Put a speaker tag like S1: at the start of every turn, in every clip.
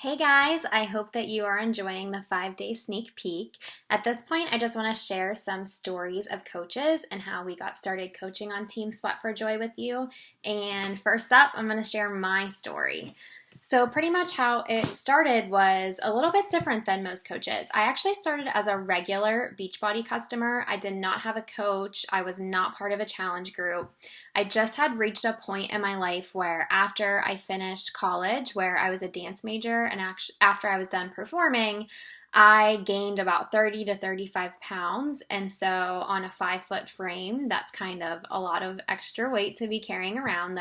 S1: Hey guys, I hope that you are enjoying the 5 day sneak peek. At this point, I just want to share some stories of coaches and how we got started coaching on Team Sweat for Joy with you. And first up, I'm going to share my story. So pretty much how it started was a little bit different than most coaches. I actually started as a regular Beachbody customer. I did not have a coach. I was not part of a challenge group. I just had reached a point in my life where after I finished college, where I was a dance major, and after I was done performing, I gained about 30 to 35 pounds. And so on a 5 foot frame, that's kind of a lot of extra weight to be carrying around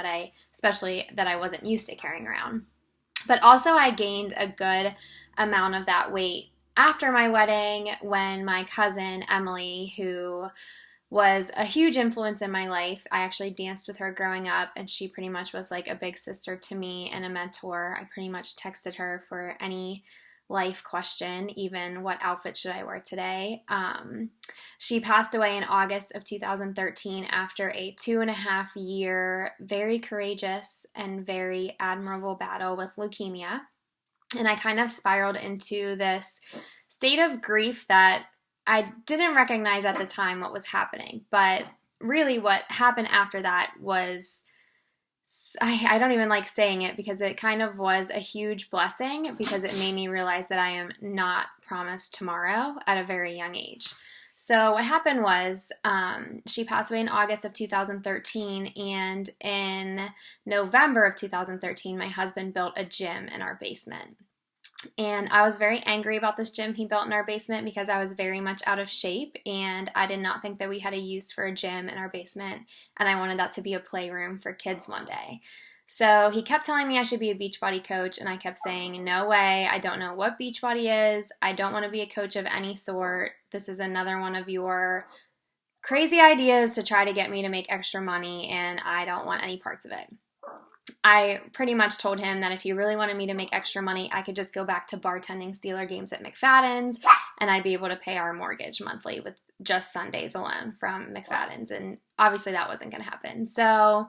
S1: especially that I wasn't used to carrying around. But also I gained a good amount of that weight after my wedding when my cousin Emily, who was a huge influence in my life. I actually danced with her growing up, and she pretty much was like a big sister to me and a mentor. I pretty much texted her for any life question, even what outfit should I wear today. She passed away in August of 2013 after a 2.5 year, very courageous and very admirable battle with leukemia. And I kind of spiraled into this state of grief that I didn't recognize at the time what was happening. But really what happened after that was, I don't even like saying it because it kind of was a huge blessing because it made me realize that I am not promised tomorrow at a very young age. So what happened was she passed away in August of 2013, and in November of 2013, my husband built a gym in our basement. And I was very angry about this gym he built in our basement because I was very much out of shape, and I did not think that we had a use for a gym in our basement, and I wanted that to be a playroom for kids one day. So he kept telling me I should be a Beachbody coach, and I kept saying, no way, I don't know what Beachbody is, I don't want to be a coach of any sort, this is another one of your crazy ideas to try to get me to make extra money, and I don't want any parts of it. I pretty much told him that if he really wanted me to make extra money, I could just go back to bartending Steeler games at McFadden's, and I'd be able to pay our mortgage monthly with just Sundays alone from McFadden's. And obviously that wasn't going to happen. So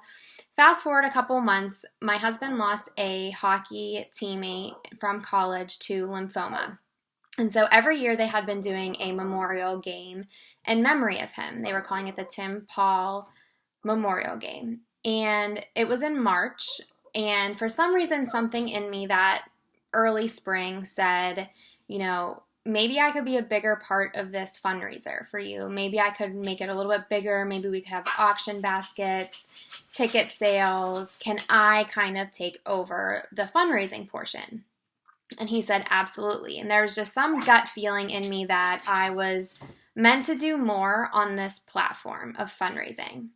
S1: fast forward a couple months, my husband lost a hockey teammate from college to lymphoma. And so every year they had been doing a memorial game in memory of him. They were calling it the Tim Paul Memorial Game. And it was in March, and for some reason, something in me that early spring said, maybe I could be a bigger part of this fundraiser for you. Maybe I could make it a little bit bigger. Maybe we could have auction baskets, ticket sales. Can I kind of take over the fundraising portion? And he said, absolutely. And there was just some gut feeling in me that I was meant to do more on this platform of fundraising.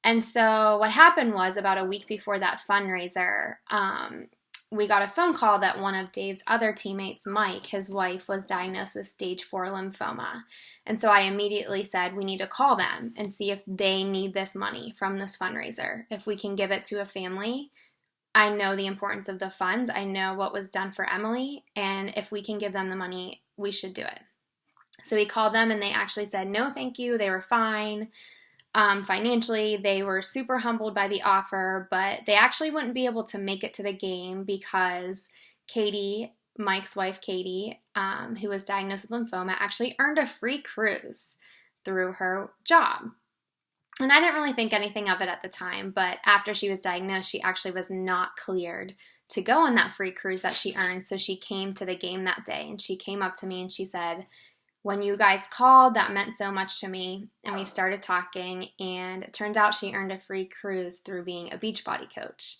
S1: And so what happened was about a week before that fundraiser, we got a phone call that one of Dave's other teammates, Mike, his wife, was diagnosed with stage 4 lymphoma. And so I immediately said, we need to call them and see if they need this money from this fundraiser. If we can give it to a family, I know the importance of the funds. I know what was done for Emily. And if we can give them the money, we should do it. So we called them, and they actually said, no, thank you. They were fine. Financially, they were super humbled by the offer, but they actually wouldn't be able to make it to the game because Katie, Mike's wife Katie, who was diagnosed with lymphoma, actually earned a free cruise through her job. And I didn't really think anything of it at the time, but after she was diagnosed, she actually was not cleared to go on that free cruise that she earned, so she came to the game that day, and she came up to me and she said, when you guys called, that meant so much to me. And we started talking, and it turns out she earned a free cruise through being a Beachbody coach.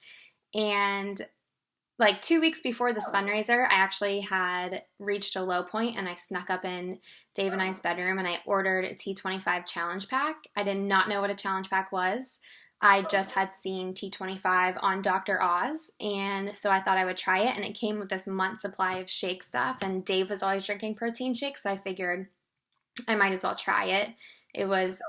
S1: And like 2 weeks before this fundraiser, I actually had reached a low point, and I snuck up in Dave and I's bedroom, and I ordered a T25 challenge pack. I did not know what a challenge pack was. I just had seen T25 on Dr. Oz, and so I thought I would try it, and it came with this month supply of shake stuff, and Dave was always drinking protein shakes, so I figured I might as well try it. It was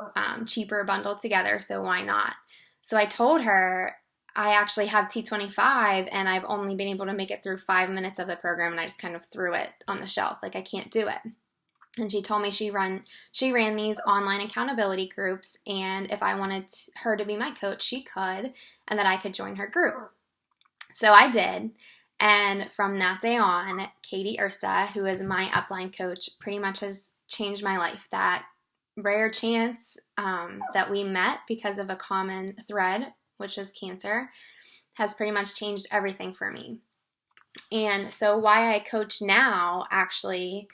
S1: cheaper bundled together, so why not? So I told her, I actually have T25, and I've only been able to make it through 5 minutes of the program, and I just kind of threw it on the shelf, like I can't do it. And she told me she ran these online accountability groups, and if I wanted her to be my coach, she could, and that I could join her group. So I did, And from that day on, Katie Ursa, who is my upline coach, pretty much has changed my life. That rare chance that we met because of a common thread, which is cancer, has pretty much changed everything for me. And so why I coach now actually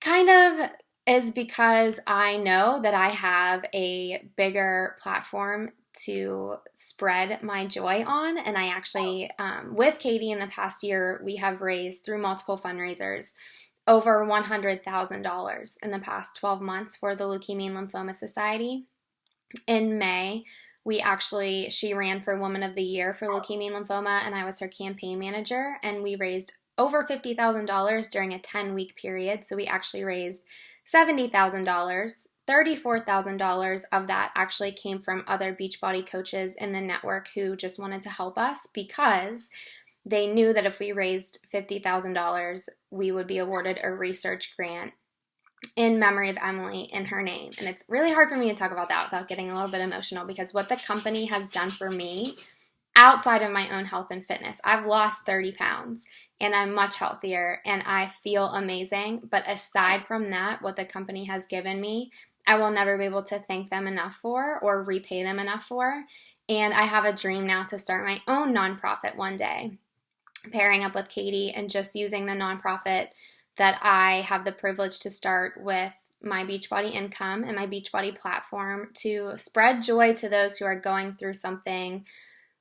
S1: kind of is because I know that I have a bigger platform to spread my joy on. And I actually, with Katie in the past year, we have raised through multiple fundraisers over $100,000 in the past 12 months for the Leukemia and Lymphoma Society. In May, she ran for Woman of the Year for Leukemia and Lymphoma, and I was her campaign manager, and we raised over $50,000 during a 10-week period. So we actually raised $70,000. $34,000 of that actually came from other Beachbody coaches in the network who just wanted to help us because they knew that if we raised $50,000, we would be awarded a research grant in memory of Emily in her name. And it's really hard for me to talk about that without getting a little bit emotional, because what the company has done for me outside of my own health and fitness, I've lost 30 pounds and I'm much healthier and I feel amazing. But aside from that, what the company has given me, I will never be able to thank them enough for or repay them enough for. And I have a dream now to start my own nonprofit one day, pairing up with Katie and just using the nonprofit that I have the privilege to start with my Beachbody income and my Beachbody platform to spread joy to those who are going through something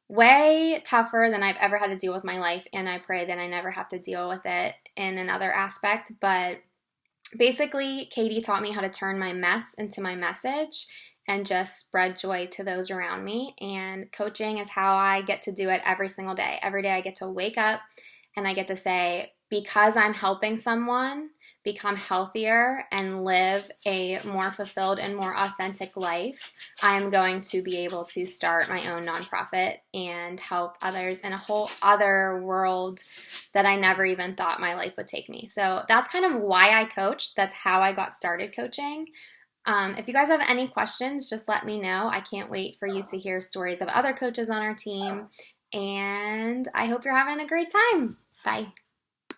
S1: way tougher than I've ever had to deal with in my life. And I pray that I never have to deal with it in another aspect. But basically, Katie taught me how to turn my mess into my message and just spread joy to those around me. And coaching is how I get to do it every single day. Every day I get to wake up and I get to say, because I'm helping someone become healthier and live a more fulfilled and more authentic life, I am going to be able to start my own nonprofit and help others in a whole other world that I never even thought my life would take me. So that's kind of why I coach. That's how I got started coaching. If you guys have any questions, just let me know. I can't wait for you to hear stories of other coaches on our team, and I hope you're having a great time. Bye.